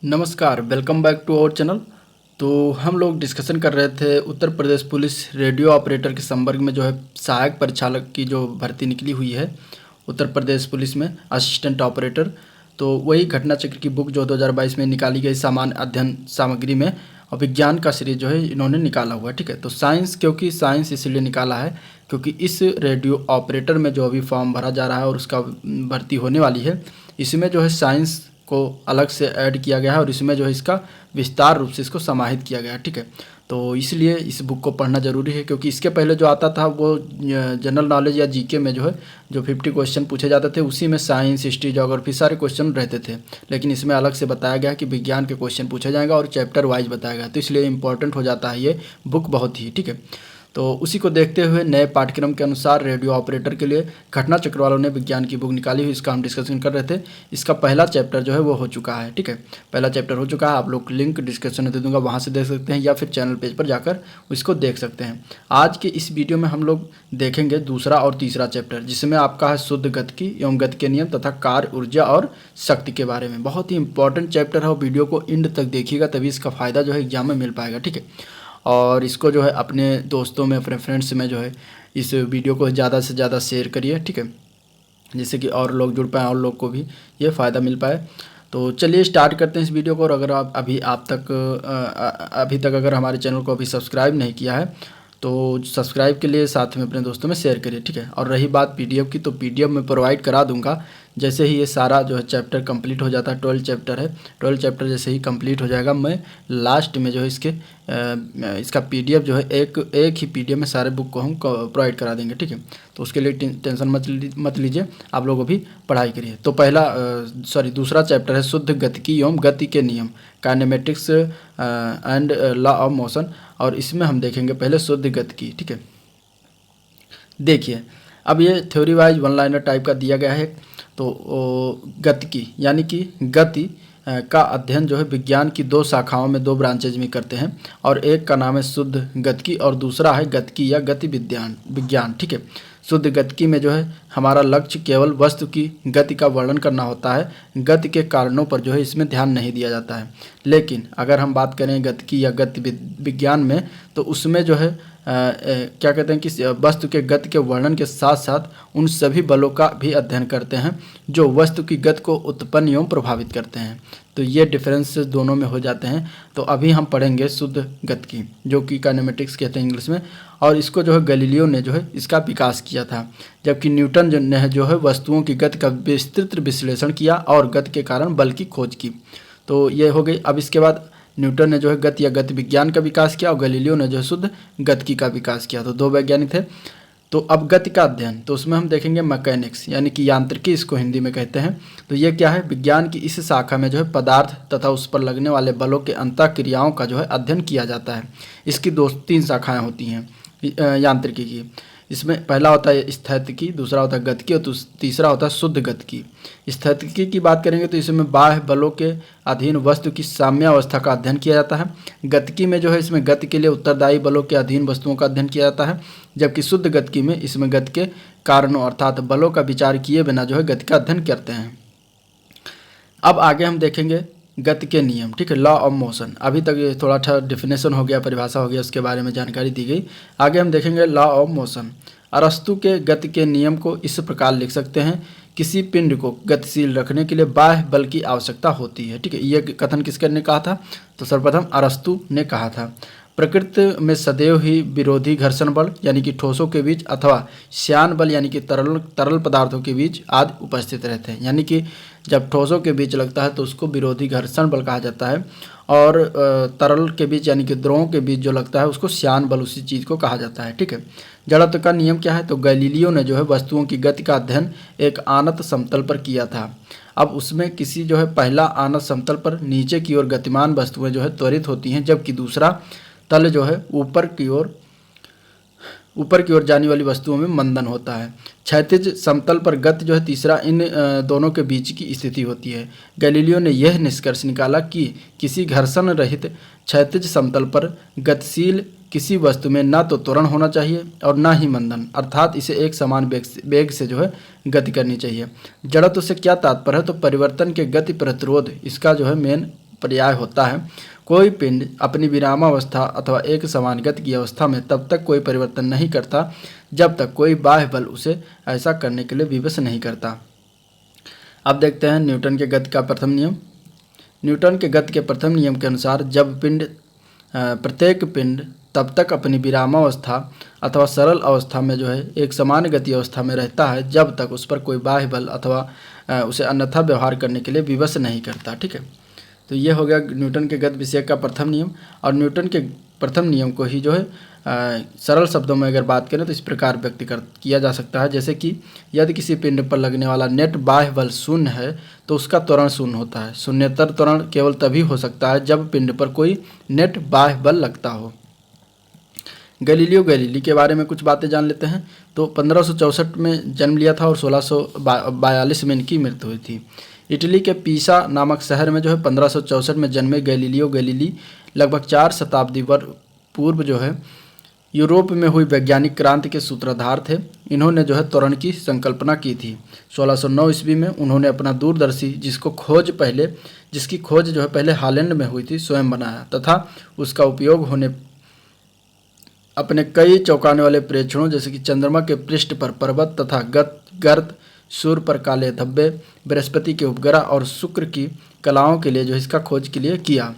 नमस्कार, welcome back to our channel. तो हम लोग डिस्कशन कर रहे थे Uttar Pradesh police radio operator के संवर्ग में जो है सहायक परिचालक की जो भर्ती निकली हुई है उत्तर प्रदेश पुलिस में असिस्टेंट ऑपरेटर। तो वही घटना चक्र की बुक जो 2022 में निकाली गई सामान्य अध्ययन सामग्री में और विज्ञान का सीरीज जो है इन्होंने निकाला हुआ है। ठीक है, तो साइंस, क्योंकि साइंस इसलिए निकाला है क्योंकि इस रेडियो ऑपरेटर में जो अभी फॉर्म भरा जा रहा है और उसका भर्ती होने वाली है, इसमें जो है साइंस को अलग से ऐड किया गया है और इसमें जो है इसका विस्तार रूप से इसको समाहित किया गया है। ठीक है, तो इसलिए इस बुक को पढ़ना ज़रूरी है क्योंकि इसके पहले जो आता था वो जनरल नॉलेज या जीके में जो है जो 50 क्वेश्चन पूछे जाते थे उसी में साइंस, हिस्ट्री, ज्योग्राफी सारे क्वेश्चन रहते थे, लेकिन इसमें अलग से बताया गया कि विज्ञान के क्वेश्चन पूछे जाएगा और चैप्टर वाइज बताया गया, तो इसलिए इंपॉर्टेंट हो जाता है ये बुक बहुत ही। ठीक है, तो उसी को देखते हुए नए पाठ्यक्रम के अनुसार रेडियो ऑपरेटर के लिए घटना चक्र वालों ने विज्ञान की बुक निकाली हुई, इसका हम डिस्कशन कर रहे थे। इसका पहला चैप्टर जो है वो हो चुका है। ठीक है, पहला चैप्टर हो चुका है, आप लोग लिंक डिस्क्रिप्शन में दे दूंगा, वहाँ से देख सकते हैं या फिर चैनल पेज पर जाकर इसको देख सकते हैं। आज के इस वीडियो में हम लोग देखेंगे दूसरा और तीसरा चैप्टर, जिसमें आपका है शुद्ध गतिकी एवं गति के नियम तथा कार्य, ऊर्जा और शक्ति के बारे में। बहुत ही इंपॉर्टेंट चैप्टर है और वीडियो को एंड तक देखिएगा तभी इसका फ़ायदा जो है एग्जाम में मिल पाएगा। ठीक है, और इसको जो है अपने दोस्तों में, अपने फ्रेंड्स में जो है इस वीडियो को ज़्यादा से ज़्यादा शेयर करिए। ठीक है, जिससे कि और लोग जुड़ पाएँ और लोग को भी ये फ़ायदा मिल पाए। तो चलिए स्टार्ट करते हैं इस वीडियो को। और अगर आप अभी तक अगर हमारे चैनल को अभी सब्सक्राइब नहीं किया है तो सब्सक्राइब के लिए साथ में अपने दोस्तों में शेयर करिए। ठीक है, और रही बात पीडीएफ की, तो पीडीएफ में प्रोवाइड करा दूंगा जैसे ही ये सारा जो है चैप्टर कंप्लीट हो जाता है। 12 चैप्टर है, 12 चैप्टर जैसे ही कंप्लीट हो जाएगा मैं लास्ट में जो है इसका पीडीएफ जो है एक ही पीडीएफ में सारे बुक को हम प्रोवाइड करा देंगे। ठीक है, तो उसके लिए टेंशन मत लीजिए, आप लोग अभी पढ़ाई करिए। तो दूसरा चैप्टर है शुद्ध गतिकी एवं गति के नियम, kinematics and law of motion, और इसमें हम देखेंगे पहले शुद्ध गतिकी। ठीक है, देखिए अब ये theory wise one liner type का दिया गया है। तो गतिकी यानी कि गति का अध्ययन जो है विज्ञान की दो शाखाओं में, दो ब्रांचेज में करते हैं, और एक का नाम है शुद्ध गतिकी और दूसरा है गतिकी या गति विज्ञान। ठीक है, शुद्ध गतिकी में जो है हमारा लक्ष्य केवल वस्तु की गति का वर्णन करना होता है, गति के कारणों पर जो है इसमें ध्यान नहीं दिया जाता है। लेकिन अगर हम बात करें गतिकी या गति विज्ञान में, तो उसमें जो है क्या कहते हैं कि वस्तु के गति के वर्णन के साथ साथ उन सभी बलों का भी अध्ययन करते हैं जो वस्तु की गति को उत्पन्न एवं प्रभावित करते हैं। तो ये डिफरेंसेस दोनों में हो जाते हैं। तो अभी हम पढ़ेंगे शुद्ध गतिकी, जो कि काइनेमेटिक्स कहते हैं इंग्लिश में, और इसको जो है गैलीलियो ने जो है इसका विकास किया था, जबकि न्यूटन ने जो है वस्तुओं की गति का विस्तृत विश्लेषण किया और गति के कारण बल की खोज की। तो ये हो गई। अब इसके बाद न्यूटन ने जो है गति या गति विज्ञान का विकास किया और गैलीलियो ने जो है शुद्ध गतिकी का विकास किया। तो दो वैज्ञानिक थे। तो अब गति का अध्ययन, तो उसमें हम देखेंगे मैकेनिक्स यानी कि यांत्रिकी, इसको हिंदी में कहते हैं। तो ये क्या है, विज्ञान की इस शाखा में जो है पदार्थ तथा उस पर लगने वाले बलों के अंतःक्रियाओं का जो है अध्ययन किया जाता है। इसकी तीन शाखाएँ होती हैं यांत्रिकी की। इसमें पहला होता है स्थैतिकी, दूसरा होता है गतिकी और तीसरा होता है शुद्ध गतिकी। स्थैतिकी की बात करेंगे तो इसमें बाह्य बलों के अधीन वस्तु की साम्यावस्था का अध्ययन किया जाता है। गतिकी में जो है इसमें गति के लिए उत्तरदायी बलों के अधीन वस्तुओं का अध्ययन किया जाता है, जबकि शुद्ध गतिकी में इसमें गति के कारणों अर्थात बलों का विचार किए बिना जो है गति का अध्ययन करते हैं। अब आगे हम देखेंगे गति के नियम। ठीक है, लॉ ऑफ मोशन। अभी तक ये थोड़ा सा डिफिनेशन हो गया, परिभाषा हो गया, उसके बारे में जानकारी दी गई। आगे हम देखेंगे लॉ ऑफ मोशन। अरस्तु के गति के नियम को इस प्रकार लिख सकते हैं, किसी पिंड को गतिशील रखने के लिए बाह्य बल की आवश्यकता होती है। ठीक है, ये कथन किसने ने कहा था, तो सर्वप्रथम अरस्तु ने कहा था। प्रकृति में सदैव ही विरोधी घर्षण बल यानी कि ठोसों के बीच अथवा श्यान बल यानी कि तरल पदार्थों के बीच आदि उपस्थित रहते हैं। यानी कि जब ठोसों के बीच लगता है तो उसको विरोधी घर्षण बल कहा जाता है, और तरल के बीच यानी कि द्रवों के बीच जो लगता है उसको श्यान बल, उसी चीज़ को कहा जाता है। ठीक है, जड़त्व का नियम क्या है, तो गैलीलियो ने जो है वस्तुओं की गति का अध्ययन एक आनत समतल पर किया था। अब उसमें किसी जो है पहला आनत समतल पर नीचे की ओर गतिमान वस्तुएं जो है त्वरित होती हैं, जबकि दूसरा तल जो है ऊपर की ओर जाने वाली वस्तुओं में मंदन होता है। क्षैतिज समतल पर गति जो है तीसरा इन दोनों के बीच की स्थिति होती है। गैलीलियो ने यह निष्कर्ष निकाला कि किसी घर्षण रहित क्षैतिज समतल पर गतिशील किसी वस्तु में ना तो त्वरण होना चाहिए और ना ही मंदन, अर्थात इसे एक समान वेग से जो है गति करनी चाहिए। जड़त्व से क्या तात्पर्य है, तो परिवर्तन के गति प्रतिरोध, इसका जो है मेन पर्याय होता है। कोई पिंड अपनी विरामावस्था अथवा एक समान गति की अवस्था में तब तक कोई परिवर्तन नहीं करता जब तक कोई बाह्य बल उसे ऐसा करने के लिए विवश नहीं करता। अब देखते हैं न्यूटन के गति का प्रथम नियम। न्यूटन के गति के प्रथम नियम के अनुसार जब प्रत्येक पिंड तब तक अपनी विरामावस्था अथवा सरल अवस्था में जो है एक समान गति अवस्था में रहता है जब तक उस पर कोई बाह्य बल अथवा उसे अन्यथा व्यवहार करने के लिए विवश नहीं करता। ठीक है, तो ये हो गया न्यूटन के गति विषय का प्रथम नियम। और न्यूटन के प्रथम नियम को ही जो है सरल शब्दों में अगर बात करें तो इस प्रकार व्यक्त किया जा सकता है, जैसे कि यदि किसी पिंड पर लगने वाला नेट बाह्य बल शून्य है तो उसका त्वरण शून्य होता है। शून्यतर त्वरण केवल तभी हो सकता है जब पिंड पर कोई नेट बाह्य बल लगता हो। गैलीलियो गैलीली के बारे में कुछ बातें जान लेते हैं। तो 1564 में जन्म लिया था और 1642 में इनकी मृत्यु हुई थी। इटली के पीसा नामक शहर में जो है 1564 में जन्मे गैलीलियो गैलीली लगभग 4 शताब्दी वर्ष पूर्व जो है यूरोप में हुई वैज्ञानिक क्रांति के सूत्रधार थे। इन्होंने जो है त्वरण की संकल्पना की थी। 1609 ईस्वी में उन्होंने अपना दूरदर्शी जिसकी खोज जो है पहले हालैंड में हुई थी स्वयं बनाया तथा उसका उपयोग होने अपने कई चौंकाने वाले प्रेक्षणों जैसे कि चंद्रमा के पृष्ठ पर पर्वत तथा गर्त, सूर्य पर काले धब्बे, बृहस्पति के उपग्रह और शुक्र की कलाओं के लिए जो इसका खोज के लिए किया।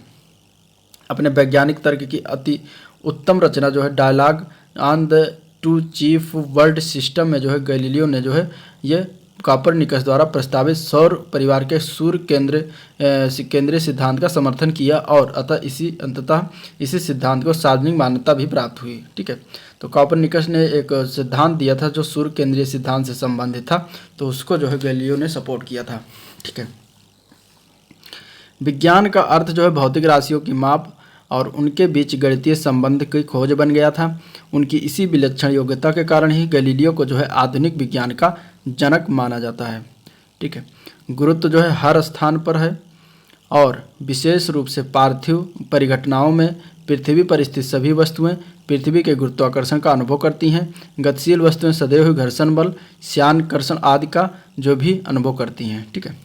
अपने वैज्ञानिक तर्क की अति उत्तम रचना जो है dialogue on the two chief world system में जो है गैलीलियो ने जो है ये कॉपरनिकस द्वारा प्रस्तावित सौर परिवार के सूर्य केंद्रीय सिद्धांत का समर्थन किया और अंततः इसी सिद्धांत को सार्वजनिक मान्यता भी प्राप्त हुई। ठीक है, तो कॉपरनिकस ने एक सिद्धांत दिया था जो सूर्य केंद्रीय सिद्धांत से संबंधित था, तो उसको जो है गैलीलियो ने सपोर्ट किया था। ठीक है, विज्ञान का अर्थ जो है भौतिक राशियों की माप और उनके बीच गणितीय संबंध की खोज बन गया था। उनकी इसी विलक्षण योग्यता के कारण ही गैलीलियो को जो है आधुनिक विज्ञान का जनक माना जाता है। ठीक है, गुरुत्व जो है हर स्थान पर है और विशेष रूप से पार्थिव परिघटनाओं में पृथ्वी पर स्थित सभी वस्तुएं पृथ्वी के गुरुत्वाकर्षण का अनुभव करती हैं। गतिशील वस्तुएं सदैव घर्षण बल, श्यानकर्षण आदि का जो भी अनुभव करती हैं। ठीक है,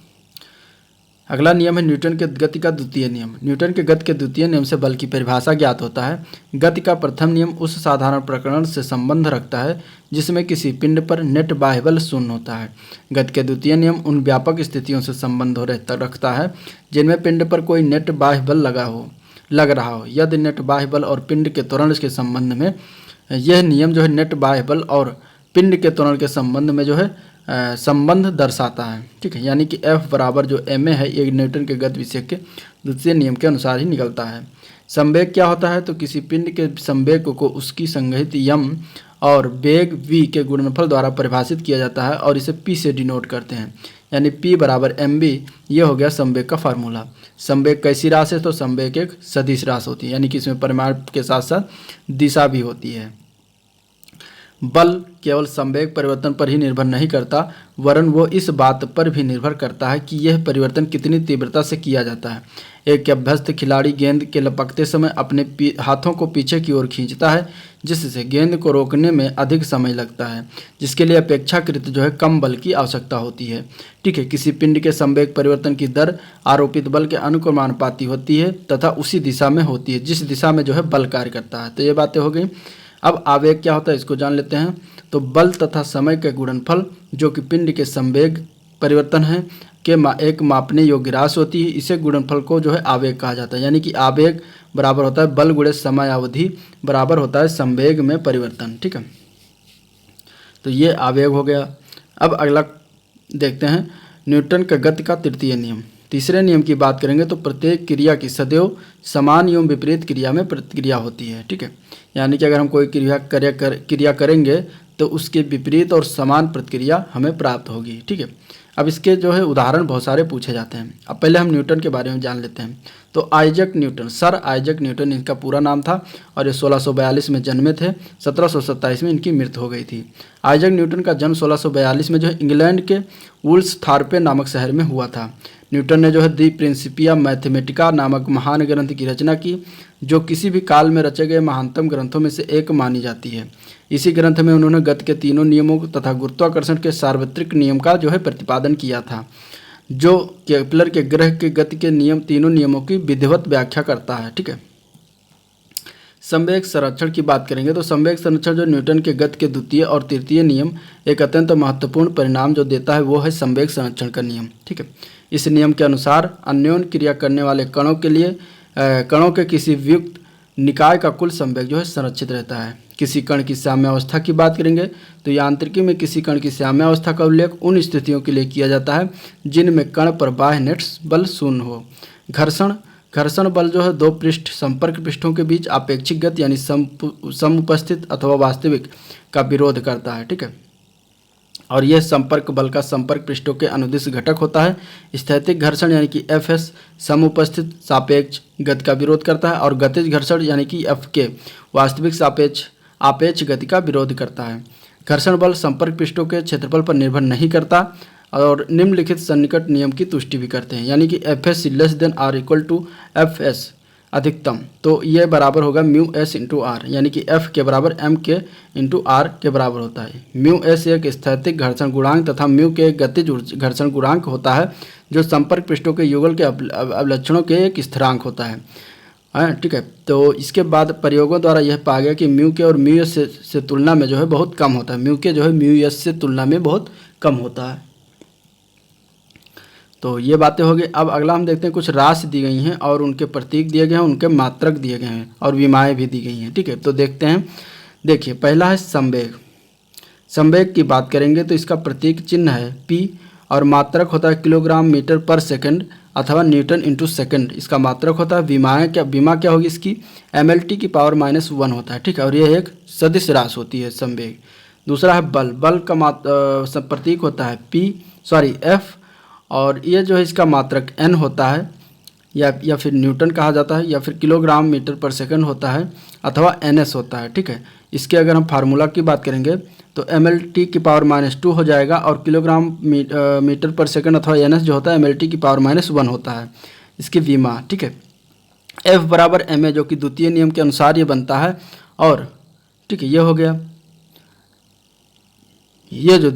अगला नियम है न्यूटन के गति का द्वितीय नियम। न्यूटन के गति के द्वितीय नियम से बल की परिभाषा ज्ञात होता है। गति का प्रथम नियम उस साधारण प्रकरण से संबंध रखता है जिसमें किसी पिंड पर नेट बाह्य बल शून्य होता है। गति के द्वितीय नियम उन व्यापक स्थितियों से संबंध रखता है जिनमें पिंड पर कोई नेट बाह्य बल लग रहा हो। यदि नेट बाह्य बल और पिंड के त्वरण के संबंध में यह नियम जो है नेट बाह्य बल और पिंड के त्वरण के संबंध में जो है संबंध दर्शाता है। ठीक है, यानी कि F बराबर जो ma है ये न्यूटन के गति विषय के द्वितीय नियम के अनुसार ही निकलता है। संवेग क्या होता है? तो किसी पिंड के संवेग को उसकी संगहित यम और वेग v के गुणनफल द्वारा परिभाषित किया जाता है और इसे p से डिनोट करते हैं, यानी p बराबर mv। ये हो गया संवेग का फार्मूला। संवेग कैसी राशि है? तो संवेग एक सदिश राशि होती है, यानी कि इसमें परिमाण के साथ साथ दिशा भी होती है। बल केवल संवेग परिवर्तन पर ही निर्भर नहीं करता वरन वो इस बात पर भी निर्भर करता है कि यह परिवर्तन कितनी तीव्रता से किया जाता है। एक अभ्यस्त खिलाड़ी गेंद के लपकते समय अपने हाथों को पीछे की ओर खींचता है जिससे गेंद को रोकने में अधिक समय लगता है, जिसके लिए अपेक्षाकृत जो है कम बल की आवश्यकता होती है। ठीक है, किसी पिंड के संवेग परिवर्तन की दर आरोपित बल के अनुक्रमानुपाती होती है तथा उसी दिशा में होती है जिस दिशा में जो है बल कार्य करता है। तो ये बातें हो गई। अब आवेग क्या होता है इसको जान लेते हैं। तो बल तथा समय के गुणनफल जो कि पिंड के संवेग परिवर्तन है के एक मापने योग्य राशि होती है, इसे गुणनफल को जो है आवेग कहा जाता है। यानी कि आवेग बराबर होता है बल गुणे समय अवधि बराबर होता है संवेग में परिवर्तन। ठीक है, तो ये आवेग हो गया। अब अगला देखते हैं न्यूटन का गति का तृतीय नियम। तीसरे नियम की बात करेंगे तो प्रत्येक क्रिया की सदैव समान एवं विपरीत क्रिया में प्रतिक्रिया होती है। ठीक है, यानी कि अगर हम कोई क्रिया करेंगे तो उसके विपरीत और समान प्रतिक्रिया हमें प्राप्त होगी। ठीक है, अब इसके जो है उदाहरण बहुत सारे पूछे जाते हैं। अब पहले हम न्यूटन के बारे में जान लेते हैं। तो Isaac Newton, sir Isaac Newton इनका पूरा नाम था और ये 1642 में जन्मे थे। 1727 में इनकी मृत्यु हो गई थी। आइजैक न्यूटन का जन्म 1642 में जो है इंग्लैंड के वुल्सथॉर्पे नामक शहर में हुआ था। न्यूटन ने जो है दी प्रिंसिपिया मैथमेटिका नामक महान ग्रंथ की रचना की जो किसी भी काल में रचे गए महानतम ग्रंथों में से एक मानी जाती है। इसी ग्रंथ में उन्होंने गति के तीनों नियमों तथा गुरुत्वाकर्षण के सार्वत्रिक नियम का जो है प्रतिपादन किया था। जो केपलर के ग्रह के गति के नियम, तीनों नियमों की विधिवत व्याख्या करता है। ठीक है, संवेग संरक्षण की बात करेंगे तो संवेग संरक्षण जो न्यूटन के गति के द्वितीय और तृतीय नियम एक अत्यंत महत्वपूर्ण परिणाम जो देता है वो है संवेग संरक्षण का नियम। ठीक है, इस नियम के अनुसार अन्योन्य क्रिया करने वाले कणों के लिए कणों के किसी वियुक्त निकाय का कुल संवेग जो है संरक्षित रहता है। किसी कण की साम्यावस्था की बात करेंगे तो यांत्रिकी में किसी कण की साम्यावस्था का उल्लेख उन स्थितियों के लिए किया जाता है जिनमें कण पर बाह्य नेट बल शून्य हो। घर्षण बल जो है दो संपर्क पृष्ठों के बीच आपेक्षिक गति यानी समुपस्थित अथवा वास्तविक का विरोध करता है। ठीक है, और यह संपर्क बल का संपर्क पृष्ठों के अनुदिश घटक होता है। स्थैतिक घर्षण यानी कि Fs समुपस्थित सापेक्ष गति का विरोध करता है और गतिज घर्षण यानी कि Fk वास्तविक सापेक्ष आपेक्ष गति का विरोध करता है। घर्षण बल संपर्क पृष्ठों के क्षेत्रफल पर निर्भर नहीं करता और निम्नलिखित सन्निकट नियम की तुष्टि भी करते हैं, यानी कि Fs less than or equal to Fs अधिकतम, तो ये बराबर होगा म्यू एस इंटू आर, यानी कि F के बराबर M के इंटू आर के बराबर होता है। म्यू एस एक स्थैतिक घर्षण गुणांक तथा म्यू के गतिज घर्षण गुणांक होता है जो संपर्क पृष्ठों के युगल के अवलक्षणों के एक स्थिरांक होता है। ठीक है, तो इसके बाद प्रयोगों द्वारा यह पाया गया कि म्यू के और म्यू एस से तुलना में जो है बहुत कम होता है। म्यू के जो है म्यू एस से तुलना में बहुत कम होता है। तो ये बातें हो गई। अब अगला हम देखते हैं कुछ राशि दी गई हैं और उनके प्रतीक दिए गए हैं, उनके मात्रक दिए गए हैं और विमाएँ भी दी गई हैं। ठीक है, तो देखते हैं। देखिए, पहला है संवेग। संवेग की बात करेंगे तो इसका प्रतीक चिन्ह है P और मात्रक होता है किलोग्राम मीटर पर सेकंड अथवा न्यूटन इंटू सेकंड इसका मात्रक होता है। विमा क्या होगी इसकी mLT की पावर -1 होता है। ठीक है, और यह एक सदिश राशि होती है संवेग। दूसरा है बल। बल का प्रतीक होता है F और ये जो है इसका मात्रक N होता है या फिर न्यूटन कहा जाता है या फिर किलोग्राम मीटर पर सेकंड होता है अथवा NS होता है। ठीक है, इसके अगर हम फार्मूला की बात करेंगे तो mLT की पावर -2 हो जाएगा और किलोग्राम मीटर पर सेकंड अथवा NS जो होता है mLT की पावर -1 होता है इसकी विमा। ठीक है, F बराबर ma जो कि द्वितीय नियम के अनुसार ये बनता है। और ठीक है, ये हो गया। ये जो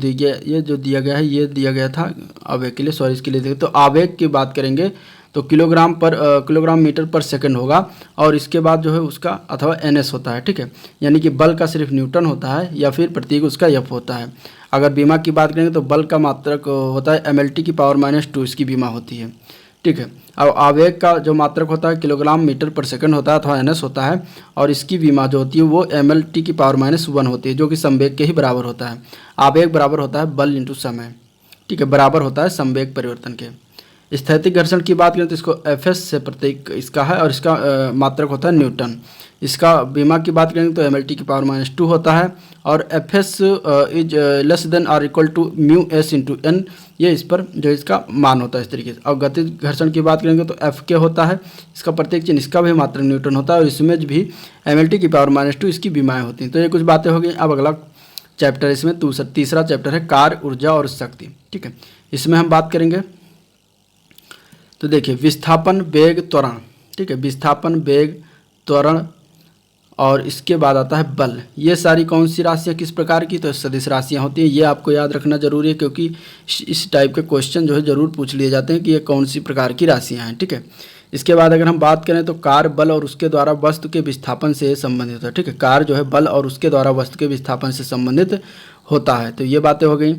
दिया गया है ये दिया गया था आवेग के लिए, सॉरी इसके लिए। तो आवेग की बात करेंगे तो किलोग्राम मीटर पर सेकंड होगा और इसके बाद जो है उसका अथवा NS होता है। ठीक है, यानी कि बल का सिर्फ न्यूटन होता है या फिर प्रतीक उसका F होता है। अगर बीमा की बात करेंगे तो बल का मात्रक होता है mLT की पावर -2 इसकी बीमा होती है। ठीक है, अब आवेग का जो मात्रक होता है किलोग्राम मीटर पर सेकंड होता है अथवा NS होता है और इसकी विमा जो होती है वो mLT की पावर -1 होती है जो कि संवेग के ही बराबर होता है। आवेग बराबर होता है बल इंटू समय। ठीक है, बराबर होता है संवेग परिवर्तन के। स्थैतिक घर्षण की बात करें तो इसको Fs से प्रतीक इसका है और इसका मात्रक होता है न्यूटन। इसका बीमा की बात करेंगे तो mLT की पावर -2 होता है और Fs is less than or equal to mu S into N, ये इस पर जो इसका मान होता है इस तरीके से। और गतिज घर्षण की बात करेंगे तो Fk होता है इसका प्रतीक चिन्ह, इसका भी मात्रक न्यूटन होता है और इसमें भी mLT की पावर -2 इसकी बीमाएँ होती हैं। तो ये कुछ बातें हो गई। अब अगला चैप्टर इसमें तीसरा चैप्टर है कार्य, ऊर्जा और शक्ति। ठीक है, इसमें हम बात करेंगे तो देखिए विस्थापन, वेग, त्वरण। ठीक है, विस्थापन, वेग, त्वरण और इसके बाद आता है बल। ये सारी कौन सी राशियाँ किस प्रकार की, तो सदिश राशियाँ होती हैं। ये आपको याद रखना जरूरी है क्योंकि इस टाइप के क्वेश्चन जो है ज़रूर पूछ लिए जाते हैं कि ये कौन सी प्रकार की राशियाँ हैं। ठीक है, इसके बाद अगर हम बात करें तो कार्य, बल और उसके द्वारा वस्तु के विस्थापन से संबंधित होता है। ठीक है, कार्य जो है बल और उसके द्वारा वस्तु के विस्थापन से संबंधित होता है। तो ये बातें हो गई।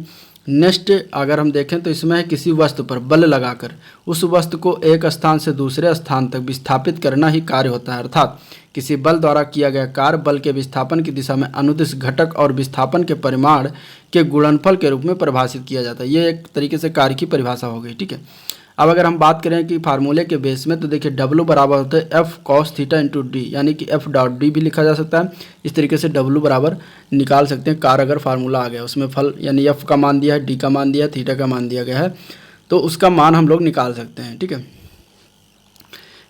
नेक्स्ट अगर हम देखें तो इसमें है किसी वस्तु पर बल लगाकर उस वस्तु को एक स्थान से दूसरे स्थान तक विस्थापित करना ही कार्य होता है। अर्थात किसी बल द्वारा किया गया कार्य बल के विस्थापन की दिशा में अनुदिश घटक और विस्थापन के परिमाण के गुणनफल के रूप में परिभाषित किया जाता है। ये एक तरीके से कार्य की परिभाषा हो गई। ठीक है, अब अगर हम बात करें कि फार्मूले के बेस में तो देखिए W बराबर होता है F cos theta into D, यानी कि F डॉट डी भी लिखा जा सकता है। इस तरीके से W बराबर निकाल सकते हैं। कार अगर फार्मूला आ गया उसमें फल यानी F का मान दिया है, D का मान दिया है, थीटा का मान दिया गया है तो उसका मान हम लोग निकाल सकते हैं। ठीक है,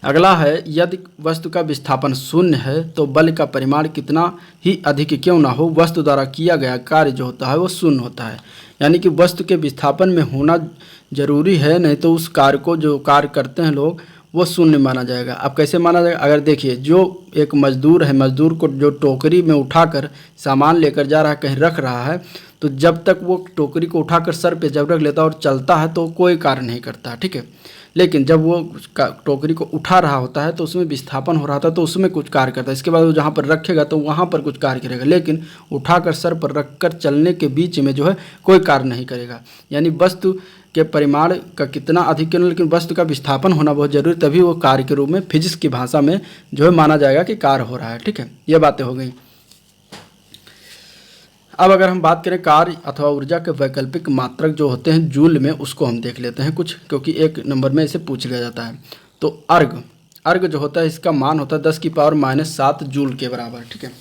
अगला है यदि वस्तु का विस्थापन शून्य है तो बल का परिमाण कितना ही अधिक क्यों ना हो वस्तु द्वारा किया गया कार्य जो होता है वो शून्य होता है। यानी कि वस्तु के विस्थापन में होना जरूरी है, नहीं तो उस कार्य को जो कार्य करते हैं लोग वो शून्य माना जाएगा। अब कैसे माना जाएगा, अगर देखिए जो एक मजदूर है, मजदूर को जो टोकरी में उठाकर सामान लेकर जा रहा है, कहीं रख रहा है, तो जब तक वो टोकरी को उठाकर सर पे जब रख लेता है और चलता है तो कोई कार्य नहीं करता, ठीक है। लेकिन जब वो टोकरी को उठा रहा होता है तो उसमें विस्थापन हो रहा था तो उसमें कुछ कार्य करता है। इसके बाद वो जहाँ पर रखेगा तो वहाँ पर कुछ कार्य करेगा, लेकिन उठाकर सर पर रखकर चलने के बीच में जो है कोई कार्य नहीं करेगा। यानी वस्तु के परिमाण का कितना अधिक क्यों, लेकिन वस्तु का विस्थापन होना बहुत जरूरी, तभी वो कार्य के रूप में फिजिक्स की भाषा में जो है माना जाएगा कि कार्य हो रहा है, ठीक है। ये बातें हो गई। अब अगर हम बात करें कार्य अथवा ऊर्जा के वैकल्पिक मात्रक जो होते हैं जूल में, उसको हम देख लेते हैं कुछ, क्योंकि एक नंबर में इसे पूछ लिया जाता है। तो अर्ग जो होता है इसका मान होता है 10⁻⁷ जूल के बराबर, ठीक है।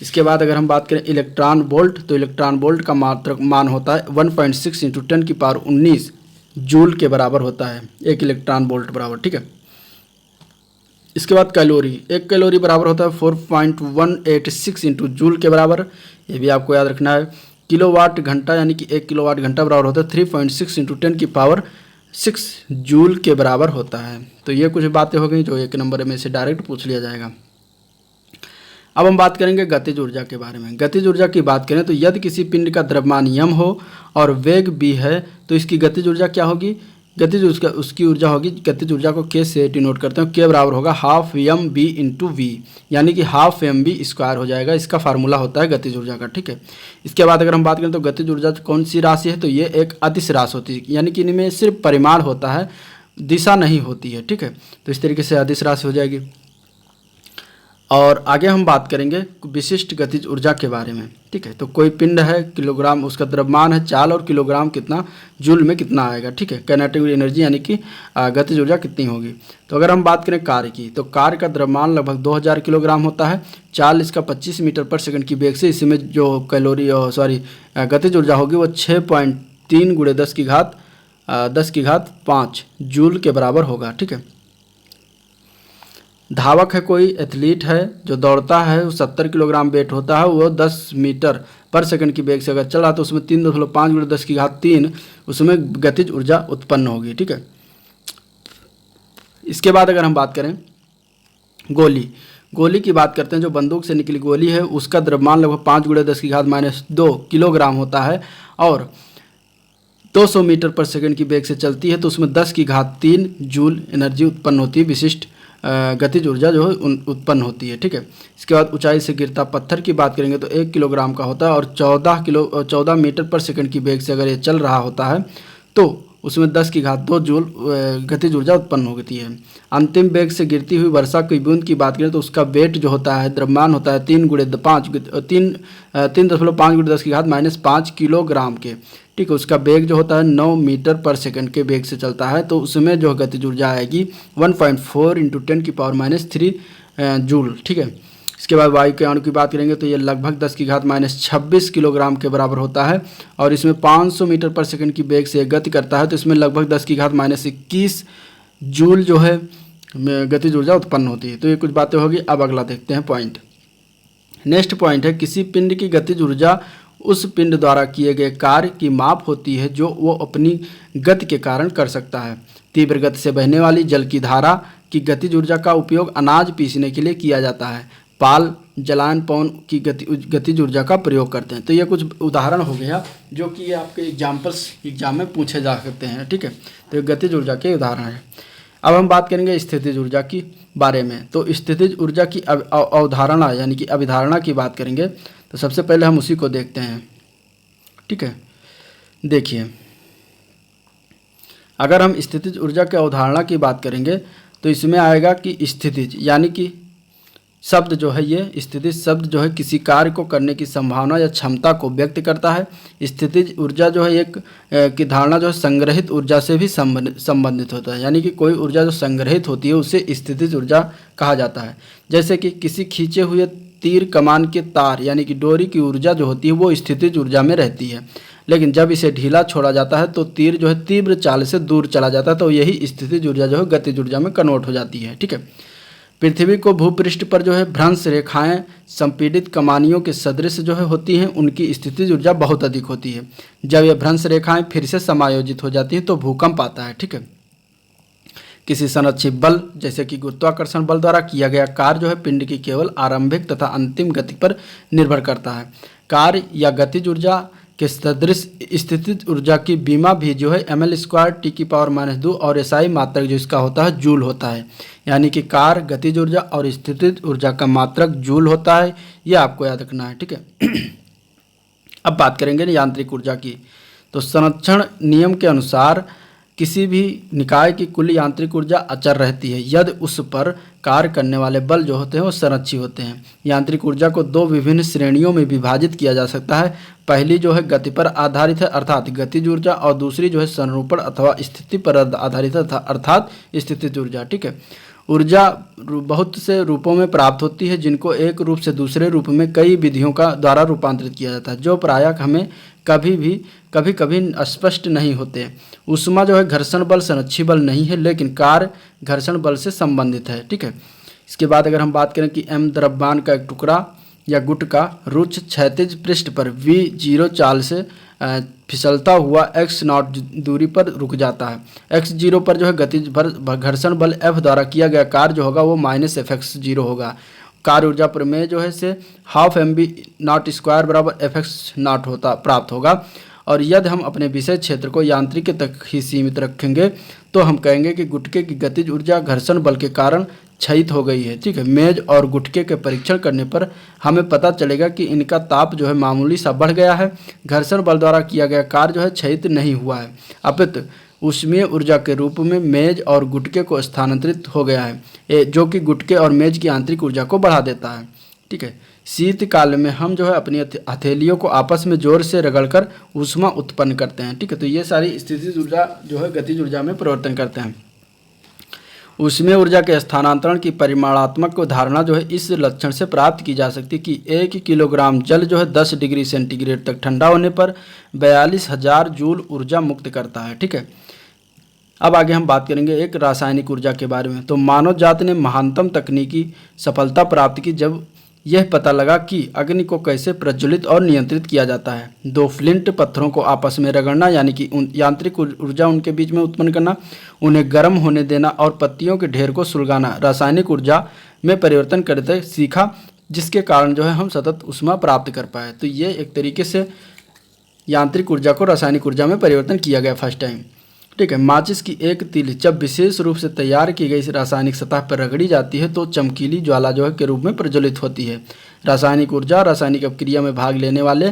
इसके बाद अगर हम बात करें इलेक्ट्रॉन वोल्ट, तो इलेक्ट्रॉन वोल्ट का मात्रक मान होता है 1.6 × 10⁻⁹ जूल के बराबर होता है, एक इलेक्ट्रॉन वोल्ट बराबर, ठीक है। इसके बाद कैलोरी, एक कैलोरी बराबर होता है 4.186 × जूल के बराबर, ये भी आपको याद रखना है। किलोवाट घंटा यानी कि 1 किलोवाट घंटा बराबर होता है 3.6 × 10⁻⁶ जूल के बराबर होता है। तो ये कुछ बातें हो गई जो एक नंबर में से डायरेक्ट पूछ लिया जाएगा। अब हम बात करेंगे गतिज ऊर्जा के बारे में। गतिज ऊर्जा की बात करें तो यदि किसी पिंड का द्रव्यमान m हो और वेग b है तो इसकी गतिज ऊर्जा क्या होगी, उसकी ऊर्जा होगी, गतिज ऊर्जा को k से डिनोट करते हैं, k बराबर होगा ½ mb × v, यानी कि ½mv² हो जाएगा। इसका फार्मूला होता है गतिज ऊर्जा का, ठीक है। इसके बाद अगर हम बात करें तो गतिज ऊर्जा कौन सी राशि है, तो ये एक अदिश राशि होती है, यानी कि इनमें सिर्फ परिमाण होता है, दिशा नहीं होती है, ठीक है। तो इस तरीके से अदिश राशि हो जाएगी। और आगे हम बात करेंगे विशिष्ट गतिज ऊर्जा के बारे में, ठीक है। तो कोई पिंड है, किलोग्राम उसका द्रव्यमान है चाल, और किलोग्राम कितना जूल में कितना आएगा, ठीक है। काइनेटिक एनर्जी यानी कि गतिज ऊर्जा कितनी होगी। तो अगर हम बात करें कार्य की, तो कार्य का द्रव्यमान लगभग 2000 किलोग्राम होता है, चाल इसका 25 मीटर/सेकंड की वेग से, इसमें जो गतिज ऊर्जा होगी वो 6.3 × 10⁵ जूल के बराबर होगा, ठीक है। धावक है, कोई एथलीट है जो दौड़ता है, वो 70 किलोग्राम वेट होता है, वो 10 मीटर/सेकंड की वेग से अगर चला तो उसमें 3.5 × 10⁻³ उसमें गतिज ऊर्जा उत्पन्न होगी, ठीक है। इसके बाद अगर हम बात करें गोली की बात करते हैं, जो बंदूक से निकली गोली है उसका द्रव्यमान लगभग 5 × 10⁻² किलोग्राम होता है और 200 मीटर/सेकंड की वेग से चलती है, तो उसमें 10⁻³ जूल एनर्जी उत्पन्न होती है, विशिष्ट गतिज ऊर्जा जो है उत्पन्न होती है, ठीक है। इसके बाद ऊंचाई से गिरता पत्थर की बात करेंगे तो 1 किलोग्राम का होता है और 14 मीटर/सेकंड की वेग से अगर ये चल रहा होता है तो उसमें 10⁻² जूल गतिज ऊर्जा उत्पन्न होती है। अंतिम वेग से गिरती हुई वर्षा की बूंद की बात करें तो उसका वेट जो होता है, द्रव्यमान होता है 3.5 × 10⁻⁵ किलोग्राम के, ठीक है। उसका वेग जो होता है 9 मीटर/सेकंड के वेग से चलता है, तो उसमें जो गतिज ऊर्जा आएगी 1.4 × 10⁻³ जूल, ठीक है। इसके बाद वायु के अणु की बात करेंगे तो ये लगभग 10⁻26 किलोग्राम के बराबर होता है और इसमें 500 मीटर/सेकंड की वेग से गति करता है, तो इसमें लगभग 10⁻21 जूल जो है गतिज ऊर्जा उत्पन्न होती है। तो ये कुछ बातें होगी। अब अगला देखते हैं पॉइंट। नेक्स्ट पॉइंट है, किसी पिंड की गतिज ऊर्जा उस पिंड द्वारा किए गए कार्य की माप होती है जो वो अपनी गति के कारण कर सकता है। तीव्र गति से बहने वाली जल की धारा की गतिज ऊर्जा का उपयोग अनाज पीसने के लिए किया जाता है। पाल जलायन पवन की गतिज ऊर्जा का प्रयोग करते हैं। तो ये कुछ उदाहरण हो गया जो कि आपके एग्जाम में पूछे जा सकते हैं, ठीक है। तो ये गतिज ऊर्जा के उदाहरण है। अब हम बात करेंगे स्थितिज ऊर्जा की बारे में। तो स्थितिज ऊर्जा की अवधारणा यानी कि अभिधारणा की बात करेंगे तो सबसे पहले हम उसी को देखते हैं, ठीक है। देखिए, अगर हम स्थितिज ऊर्जा की अवधारणा की बात करेंगे तो इसमें आएगा कि स्थितिज यानी कि शब्द जो है, ये स्थितिज शब्द जो है किसी कार्य को करने की संभावना या क्षमता को व्यक्त करता है। स्थितिज ऊर्जा जो है एक की धारणा जो है संग्रहित ऊर्जा से भी संबंधित होता है, यानी कि कोई ऊर्जा जो संग्रहित होती है उसे स्थितिज ऊर्जा कहा जाता है। जैसे कि किसी खींचे हुए तीर कमान के तार यानी कि डोरी की ऊर्जा जो होती है वो स्थितिज ऊर्जा में रहती है, लेकिन जब इसे ढीला छोड़ा जाता है तो तीर जो है तीव्र चाल से दूर चला जाता है, तो यही स्थितिज ऊर्जा जो है गतिज ऊर्जा में कन्वर्ट हो जाती है, ठीक है। पृथ्वी को भूपृष्ठ पर जो है भ्रंश रेखाएं संपीड़ित कमानियों के सदृश जो है होती हैं, उनकी स्थितिज ऊर्जा बहुत अधिक होती है। जब ये भ्रंश रेखाएं फिर से समायोजित हो जाती हैं तो भूकंप आता है, ठीक है। किसी संरक्षित बल जैसे कि गुरुत्वाकर्षण बल द्वारा किया गया कार्य जो है पिंड की केवल आरंभिक तथा अंतिम गति पर निर्भर करता है। कार्य या गतिज ऊर्जा के सदृश स्थितिज ऊर्जा की बीमा भी जो है ml²T⁻², और एसआई मात्रक जो इसका होता है जूल होता है। यानी कि कार गतिज ऊर्जा और स्थितिज ऊर्जा का मात्रक जूल होता है, ये आपको याद रखना है, ठीक है। अब बात करेंगे यांत्रिक ऊर्जा की। तो संरक्षण नियम के अनुसार किसी भी निकाय की कुल यांत्रिक ऊर्जा अचर रहती है यदि उस पर कार्य करने वाले बल जो होते हैं वो संरक्षित होते हैं। यांत्रिक ऊर्जा को दो विभिन्न श्रेणियों में विभाजित किया जा सकता है। पहली जो है गति पर आधारित है अर्थात गतिज ऊर्जा, और दूसरी जो है संरूपण अथवा स्थिति पर आधारित है अर्थात स्थितिज ऊर्जा, ठीक है। ऊर्जा बहुत से रूपों में प्राप्त होती है जिनको एक रूप से दूसरे रूप में कई विधियों का द्वारा रूपांतरित किया जाता है, जो प्रायः हमें कभी कभी स्पष्ट नहीं होते। ऊष्मा जो है घर्षण बल संरक्षी बल नहीं है, लेकिन कार्य घर्षण बल से संबंधित है, ठीक है। इसके बाद अगर हम बात करें कि m द्रव्यमान का एक टुकड़ा या गुट का रुक्ष क्षैतिज पृष्ठ पर v0 चाल से फिसलता हुआ x0 दूरी पर रुक जाता है। x0 पर जो है गतिज घर्षण बल F द्वारा किया गया कार्य जो होगा वो -Fx0 होगा। कार्य ऊर्जा प्रमेय जो है से 12 mv0² बराबर Fx0 होता प्राप्त होगा। और यदि हम अपने विषय क्षेत्र को यांत्रिक तक ही सीमित रखेंगे तो हम कहेंगे कि गुटके की गतिज ऊर्जा घर्षण बल के कारण क्षयित हो गई है, ठीक है। मेज और गुटके के परीक्षण करने पर हमें पता चलेगा कि इनका ताप जो है मामूली सा बढ़ गया है। घर्षण बल द्वारा किया गया कार्य जो है क्षयित नहीं हुआ है, अपितु ऊष्मीय ऊर्जा के रूप में मेज और गुटके को स्थानांतरित हो गया है, जो कि गुटके और मेज की आंतरिक ऊर्जा को बढ़ा देता है, ठीक है। शीतकाल में हम जो है अपनी हथेलियों को आपस में जोर से रगड़कर ऊष्मा उत्पन्न करते हैं, ठीक है। तो ये सारी स्थितिज ऊर्जा जो है गतिज ऊर्जा में परिवर्तन करते हैं। ऊष्मीय ऊर्जा के स्थानांतरण की परिमाणात्मक धारणा जो है इस लक्षण से प्राप्त की जा सकती है कि 1 किलोग्राम जल जो है 10 डिग्री सेंटीग्रेड तक ठंडा होने पर 42,000 जूल ऊर्जा मुक्त करता है, ठीक है। अब आगे हम बात करेंगे एक रासायनिक ऊर्जा के बारे में। तो मानव जाति ने महानतम तकनीकी सफलता प्राप्त की जब यह पता लगा कि अग्नि को कैसे प्रज्वलित और नियंत्रित किया जाता है। दो फ्लिंट पत्थरों को आपस में रगड़ना यानी कि यांत्रिक ऊर्जा उनके बीच में उत्पन्न करना, उन्हें गर्म होने देना और पत्तियों के ढेर को सुलगाना रासायनिक ऊर्जा में परिवर्तन करते सीखा, जिसके कारण जो है हम सतत ऊष्मा प्राप्त कर पाए। तो ये एक तरीके से यांत्रिक ऊर्जा को रासायनिक ऊर्जा में परिवर्तन किया गया फर्स्ट टाइम, ठीक है। माचिस की एक तीली जब विशेष रूप से तैयार की गई रासायनिक सतह पर रगड़ी जाती है तो चमकीली ज्वाला जो है के रूप में प्रज्वलित होती है। रासायनिक ऊर्जा रासायनिक अपक्रिया में भाग लेने वाले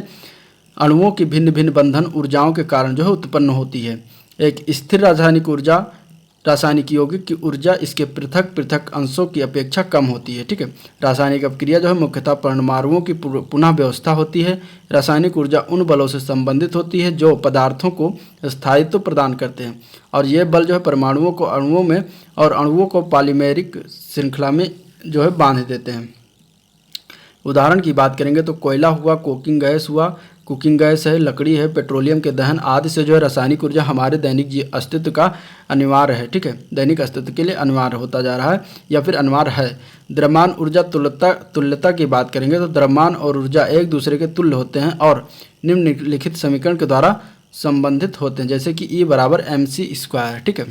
अणुओं की भिन्न भिन्न बंधन ऊर्जाओं के कारण जो है उत्पन्न होती है। एक स्थिर रासायनिक ऊर्जा रासायनिक यौगिक की ऊर्जा इसके पृथक पृथक अंशों की अपेक्षा कम होती है, ठीक है। रासायनिक अपक्रिया जो है मुख्यतः परमाणुओं की पुनः व्यवस्था होती है। रासायनिक ऊर्जा उन बलों से संबंधित होती है जो पदार्थों को स्थायित्व प्रदान करते हैं, और ये बल जो है परमाणुओं को अणुओं में और अणुओं को पॉलीमेरिक श्रृंखला में जो है बांध देते हैं। उदाहरण की बात करेंगे तो कोयला हुआ, कुकिंग गैस है, लकड़ी है, पेट्रोलियम के दहन आदि से जो है रासायनिक ऊर्जा हमारे दैनिक अस्तित्व का अनिवार्य है, ठीक है। दैनिक अस्तित्व के लिए अनिवार्य होता जा रहा है या फिर अनिवार्य है। द्रव्यमान ऊर्जा तुल्यता की बात करेंगे तो द्रव्यमान और ऊर्जा एक दूसरे के तुल्य होते हैं और निम्नलिखित समीकरण के द्वारा संबंधित होते हैं, जैसे कि E बराबर mc², ठीक है।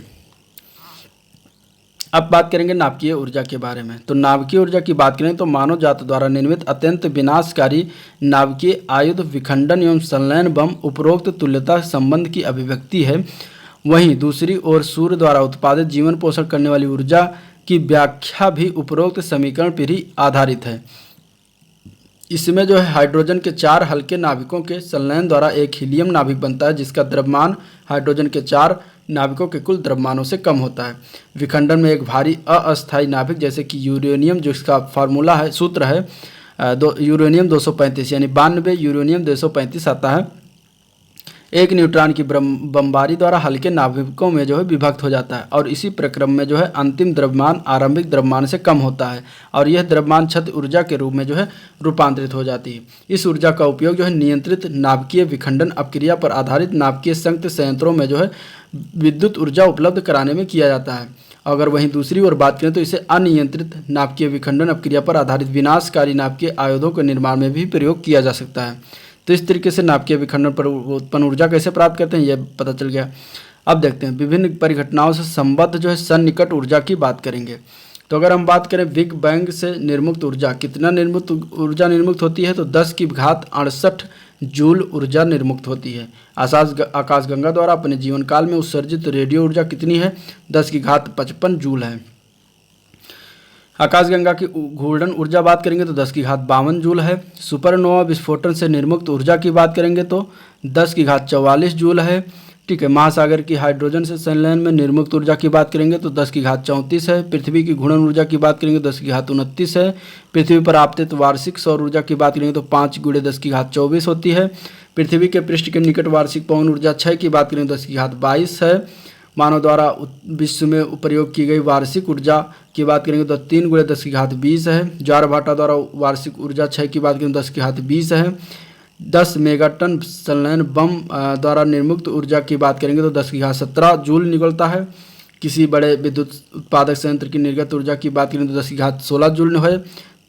अब बात करेंगे नाभिकीय ऊर्जा के बारे में। तो नाभिकीय ऊर्जा की बात करें तो मानव जाति द्वारा निर्मित अत्यंत विनाशकारी नाभिकीय आयुध विखंडन एवं संलयन बम उपरोक्त तुल्यता संबंध की अभिव्यक्ति है। वहीं दूसरी ओर सूर्य द्वारा उत्पादित जीवन पोषण करने वाली ऊर्जा की व्याख्या भी उपरोक्त समीकरण पर ही आधारित है। इसमें जो है हाइड्रोजन के 4 हल्के नाभिकों के संलयन द्वारा एक हीलियम नाभिक बनता है जिसका द्रव्यमान हाइड्रोजन के 4 नाभिकों के कुल द्रव्यमानों से कम होता है। विखंडन में एक भारी अस्थायी नाभिक जैसे कि यूरेनियम, जिसका फार्मूला है सूत्र है यूरेनियम 235 यानी 92 यूरेनियम 235 आता है। एक न्यूट्रॉन की बमबारी द्वारा हल्के नाभिकों में जो है विभक्त हो जाता है और इसी प्रक्रम में जो है अंतिम द्रव्यमान आरंभिक द्रव्यमान से कम होता है और यह द्रव्यमान क्षति ऊर्जा के रूप में जो है रूपांतरित हो जाती है। इस ऊर्जा का उपयोग जो है नियंत्रित नाभिकीय विखंडन अपक्रिया पर आधारित नाभिकीय संयुक्त संयंत्रों में जो है विद्युत ऊर्जा उपलब्ध कराने में किया जाता है। अगर वहीं दूसरी ओर बात करें तो इसे अनियंत्रित नाभिकीय विखंडन अपक्रिया पर आधारित विनाशकारी नाभिकीय आयुधों के निर्माण में भी प्रयोग किया जा सकता है। तो इस तरीके से नाभिकीय विखंडन पर उत्पन्न ऊर्जा कैसे प्राप्त करते हैं यह पता चल गया। अब देखते हैं विभिन्न परिघटनाओं से संबद्ध जो है सन्निकट ऊर्जा की बात करेंगे। तो अगर हम बात करें बिग बैंग से निर्मुक्त ऊर्जा कितना ऊर्जा निर्मुक्त होती है तो 10 की घात 68 जूल ऊर्जा निर्मुक्त होती है। आकाशगंगा द्वारा अपने जीवन काल में उत्सर्जित रेडियो ऊर्जा कितनी है? 10 की घात 55 जूल है। आकाशगंगा की घूर्णन ऊर्जा बात करेंगे तो 10 की घात 52 जूल है। सुपरनोवा विस्फोटन से निर्मुक्त ऊर्जा की बात करेंगे तो 10 की घात 44 जूल है। ठीक है, महासागर की हाइड्रोजन से संलयन में निर्मुक्त ऊर्जा की बात करेंगे तो 10 की घात 34 है। पृथ्वी की घूर्णन ऊर्जा की बात करेंगे तो 10 की घात 29 है। पृथ्वी पर आपतित वार्षिक सौर ऊर्जा की बात करेंगे तो 5 × 10 की घात 24 होती है। पृथ्वी के पृष्ठ के निकट वार्षिक पवन ऊर्जा 6 की बात करेंगे तो 10 की घात 22 है। मानव द्वारा विश्व में प्रयोग की गई वार्षिक ऊर्जा की बात करेंगे तो 3 × 10 की घात 20 है। ज्वारभाटा द्वारा वार्षिक ऊर्जा 6 की बात करेंगे तो 10 की घात 20 है। 10 मेगाटन संलयन बम द्वारा निर्मुक्त ऊर्जा की बात करेंगे तो 10 की घात 17 जूल निकलता है। किसी बड़े विद्युत उत्पादक संयंत्र की निर्गत ऊर्जा की बात करेंगे तो 10 की घात 16 जूल है।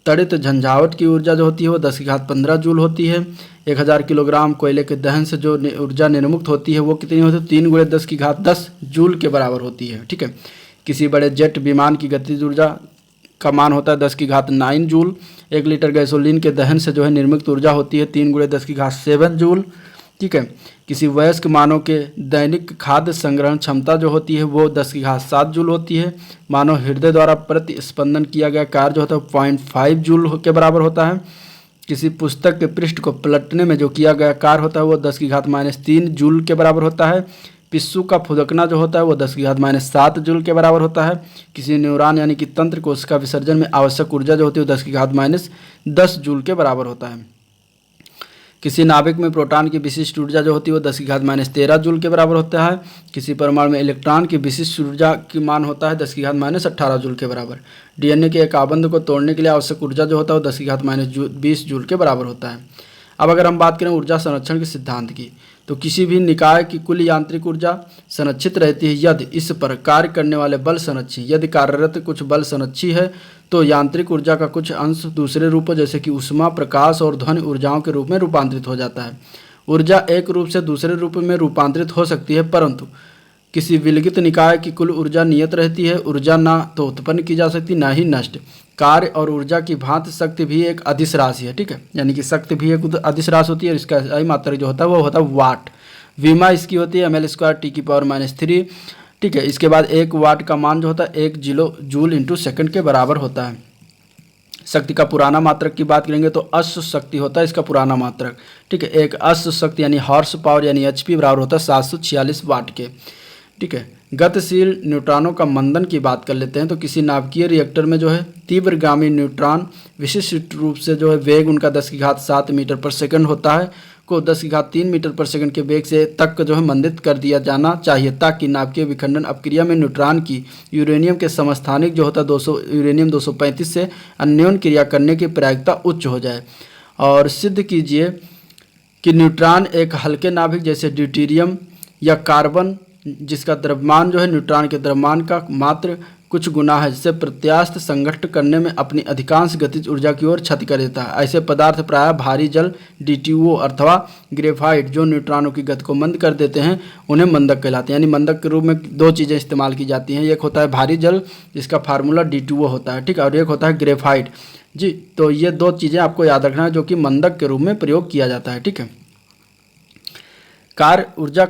तड़ित झंझावट की ऊर्जा जो होती है वो 10 की घात 15 जूल होती है। 1000 किलोग्राम कोयले के दहन से जो ऊर्जा निर्मुक्त होती है वो कितनी होती है? 3 × 10 की घात 10 जूल के बराबर होती है। ठीक है, किसी बड़े जेट विमान की गतिज ऊर्जा का मान होता है 10 की घात 9 जूल। 1 लीटर गैसोलीन के दहन से जो है निर्मित ऊर्जा होती है 3 × 10 की घात 7 जूल। ठीक है, किसी वयस्क मानव के दैनिक खाद्य संग्रहण क्षमता जो होती है वो 10 की घात 7 जूल होती है। मानव हृदय द्वारा प्रति स्पंदन किया गया कार्य जो होता है 0.5 जूल के बराबर होता है। किसी पुस्तक के पृष्ठ को पलटने में जो किया गया कार्य होता है वो 10 की घात -3 जूल के बराबर होता है। पिस्सू का फुदकना जो होता है वो 10 की घात -7 जूल के बराबर होता है। किसी न्यूरॉन यानी कि तंत्र कोशिका विसर्जन में आवश्यक ऊर्जा जो होती है वो 10 की घात -10 जूल के बराबर होता है। किसी नाभिक में प्रोटॉन की विशिष्ट ऊर्जा जो होती है वो 10 की घात -13 जूल के बराबर होता है। किसी परमाणु में इलेक्ट्रॉन की विशिष्ट ऊर्जा की मान होता है 10 की घात -18 जूल के बराबर। डीएनए के एक आबंध को तोड़ने के लिए आवश्यक ऊर्जा जो होता है वो 10 की घात -20 जूल के बराबर होता है। अब अगर हम बात करें ऊर्जा संरक्षण के सिद्धांत की, तो किसी भी निकाय की कुल यांत्रिक ऊर्जा संरक्षित रहती है यदि इस पर कार्य करने वाले बल संरक्षी। यदि कार्यरत कुछ बल संरक्षी है तो यांत्रिक ऊर्जा का कुछ अंश दूसरे रूपों जैसे कि ऊष्मा, प्रकाश और ध्वनि ऊर्जाओं के रूप में रूपांतरित हो जाता है। ऊर्जा एक रूप से दूसरे रूप में रूपांतरित हो सकती है, परंतु किसी विलगित निकाय की कुल ऊर्जा नियत रहती है। ऊर्जा ना तो उत्पन्न की जा सकती ना ही नष्ट। कार्य और ऊर्जा की भांति शक्ति भी एक अदिश राशि है। ठीक है, यानी कि शक्ति भी एक अदिश राशि होती है और इसका सही मात्रक जो होता है वो होता है वाट। विमा इसकी होती है ml² T⁻³ ठीक है, इसके बाद 1 वाट का मान जो होता है 1 जूल × सेकंड के बराबर होता है। शक्ति का पुराना मात्रक की बात करेंगे तो अश्व शक्ति होता है इसका पुराना मात्रक। ठीक है, एक अश्व शक्ति यानी हॉर्स पावर यानी HP बराबर होता है 746 वाट के। ठीक है, गतिशील न्यूट्रॉनों का मंदन की बात कर लेते हैं। तो किसी नाभिकीय रिएक्टर में जो है तीव्रगामी न्यूट्रॉन विशिष्ट रूप से जो है वेग उनका 10 की घात 7 मीटर पर सेकंड होता है को 10 की घात 3 मीटर पर सेकंड के वेग से तक जो है मंदित कर दिया जाना चाहिए ताकि नाभिकीय विखंडन अपक्रिया में न्यूट्रॉन की यूरेनियम के समस्थानिक जो होता है यूरेनियम 235 से अन्योन क्रिया करने की प्रायिकता उच्च हो जाए। और सिद्ध कीजिए कि न्यूट्रॉन एक हल्के नाभिक जैसे ड्यूटेरियम या कार्बन जिसका द्रव्यमान जो है न्यूट्रॉन के द्रव्यमान का मात्र कुछ गुना है, जिसे प्रत्यास्थ संघट्ट करने में अपनी अधिकांश गतिज ऊर्जा की ओर क्षति कर देता है। ऐसे पदार्थ प्रायः भारी जल DTO अथवा ग्रेफाइट जो न्यूट्रॉनों की गति को मंद कर देते हैं उन्हें मंदक कहलाते हैं। यानी मंदक के रूप में 2 चीज़ें इस्तेमाल की जाती हैं, एक होता है भारी जल जिसका फार्मूला DTO होता है। ठीक है, और एक होता है ग्रेफाइट जी। तो ये 2 चीज़ें आपको याद रखना है जो कि मंदक के रूप में प्रयोग किया जाता है। ठीक है, कार्य ऊर्जा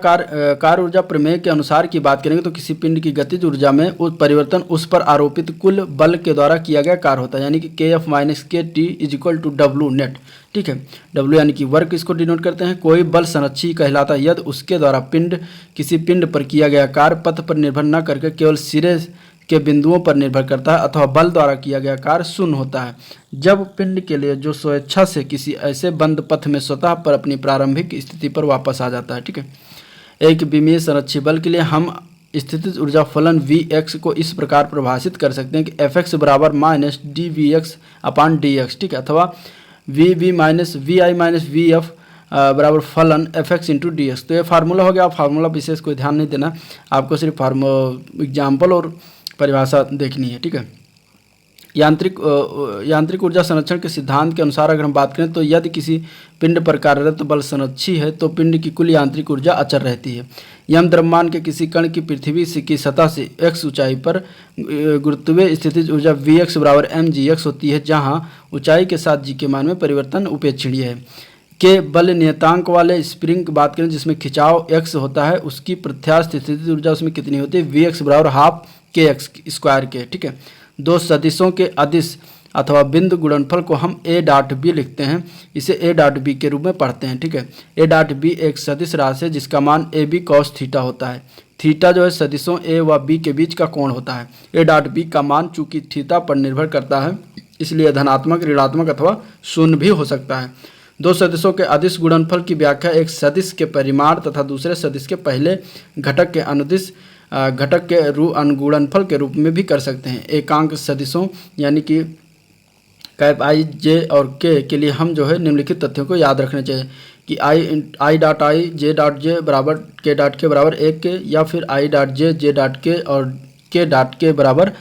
प्रमेय के अनुसार की बात करेंगे तो किसी पिंड की गतिज ऊर्जा में परिवर्तन उस पर आरोपित कुल बल के द्वारा किया गया कार्य होता है, यानी कि Kf - Kt = W नेट। ठीक है, W यानी कि वर्क इसको डिनोट करते हैं। कोई बल संरक्षी कहलाता है यदि उसके द्वारा किसी पिंड पर किया गया कार्य पथ पर निर्भर न करके केवल सिरे के बिंदुओं पर निर्भर करता है अथवा बल द्वारा किया गया कार्य शून्य होता है। जब पिंड के लिए जो स्वेच्छा से किसी ऐसे बंद पथ में स्वतः पर अपनी प्रारंभिक स्थिति पर वापस आ जाता है। ठीक है, एक विमीय संरक्षी बल के लिए हम स्थितिज ऊर्जा फलन Vx को इस प्रकार परिभाषित कर सकते हैं कि Fx बराबर -dVx/dx। ठीक है, अथवा VV - VI - VF बराबर फलन Fx × dx। तो ये फार्मूला हो गया। फार्मूला विशेष कोई ध्यान नहीं देना, आपको सिर्फ एग्जाम्पल और परिभाषा देखनी है। ठीक है, यांत्रिक ऊर्जा संरक्षण के सिद्धांत के अनुसार अगर हम बात करें तो यदि किसी पिंड पर कार्यरत बल संरक्षी है तो पिंड की कुल यांत्रिक ऊर्जा अचर रहती है। यम द्रव्यमान के किसी कण की पृथ्वी की सतह से x ऊंचाई पर गुरुत्वीय स्थितिज ऊर्जा Vx बराबर mgx होती है, जहां ऊंचाई के साथ g के मान में परिवर्तन उपेक्षणीय है। के बल नियतांक वाले स्प्रिंग की बात करें जिसमें खिंचाव x होता है, उसकी प्रत्यास्थ स्थिति ऊर्जा उसमें कितनी होती है, Vx बराबर हाफ के एक्स स्क्वायर के। ठीक है, दो सदिशों के अदिश अथवा बिंदु गुणनफल को हम ए डॉट बी लिखते हैं, इसे ए डॉट बी के रूप में पढ़ते हैं। ठीक है, ए डॉट बी एक सदिश राशि है जिसका मान ए बी कॉस थीटा होता है। थीटा जो है सदिशों ए व बी के बीच का कोण होता है। ए डॉट बी का मान चूंकि थीटा पर निर्भर करता है इसलिए धनात्मक, ऋणात्मक अथवा शून्य भी हो सकता है। दो सदिशों के अदिश गुणनफल की व्याख्या एक सदिश के परिमाण तथा दूसरे सदिश के पहले घटक के अनुदिश घटक के अनुगुणनफल के रूप में भी कर सकते हैं। एकांक सदिशों यानी कि कैप आई, जे और के लिए हम जो है निम्नलिखित तथ्यों को याद रखने चाहिए कि I dot I J dot J बराबर के डॉट के बराबर 1 के, या फिर आई डॉट जे डॉट के और के डॉट के बराबर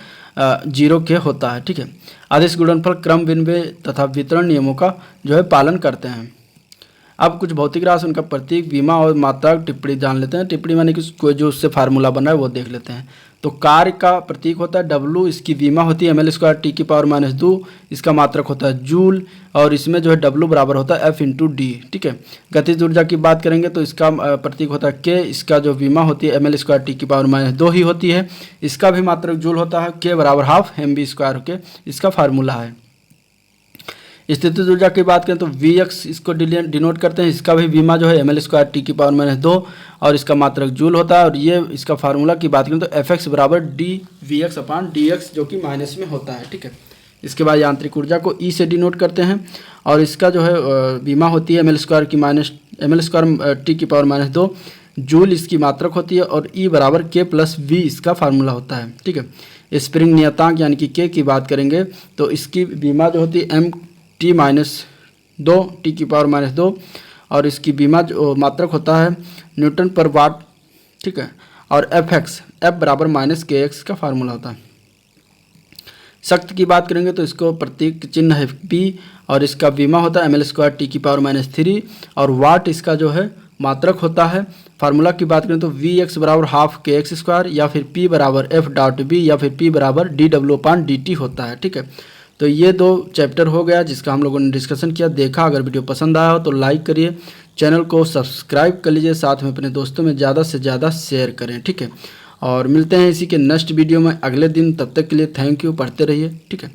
0 के होता है। ठीक है, आदेश गुणनफल क्रम विनिमय तथा वितरण नियमों का जो है पालन करते हैं। अब कुछ भौतिक राशि उनका प्रतीक, बीमा और मात्रा टिप्पणी जान लेते हैं। टिप्पणी माने कि कोई जो उससे फार्मूला बना है वो देख लेते हैं। तो कार्य का प्रतीक होता है W, इसकी बीमा होती है ml² T⁻², इसका मात्रक होता है जूल, और इसमें जो है W बराबर होता है F/d। ठीक है, गतिज ऊर्जा की बात करेंगे तो इसका प्रतीक होता है K, इसका जो बीमा होती है ml² T⁻² ही होती है, इसका भी मात्रक जूल होता है, K बराबर हाफ mv² के इसका फार्मूला है। स्थितिज ऊर्जा की बात करें तो Vx इसको डिनोट करते हैं, इसका भी बीमा जो है ml² T⁻² और इसका मात्रक जूल होता है, और ये इसका फार्मूला की बात करें तो Fx बराबर dVx/dx जो कि माइनस में होता है। ठीक है, इसके बाद यांत्रिक ऊर्जा को E से डिनोट करते हैं और इसका जो है बीमा होती है ml² T⁻², जूल इसकी मात्रक होती है, और E बराबर K+V इसका फार्मूला होता है। ठीक है, स्प्रिंग नियतांक यानी कि K की बात करेंगे तो इसकी बीमा जो होती है T-2 T⁻², और इसकी बीमा जो मात्रक होता है न्यूटन पर वाट। ठीक है, और F बराबर -kx का फार्मूला होता है। शक्ति की बात करेंगे तो इसको प्रतीक चिन्ह है P, और इसका बीमा होता है ml² T⁻³ और वाट इसका जो है मात्रक होता है। फार्मूला की बात करें तो Vx बराबर हाफ kx² या फिर P बराबर F.B या फिर P बराबर dw/dt होता है। ठीक है, तो ये 2 चैप्टर हो गया जिसका हम लोगों ने डिस्कशन किया, देखा। अगर वीडियो पसंद आया हो तो लाइक करिए, चैनल को सब्सक्राइब कर लीजिए, साथ में अपने दोस्तों में ज़्यादा से ज़्यादा शेयर करें। ठीक है, और मिलते हैं इसी के नेक्स्ट वीडियो में अगले दिन, तब तक के लिए थैंक यू, पढ़ते रहिए। ठीक है।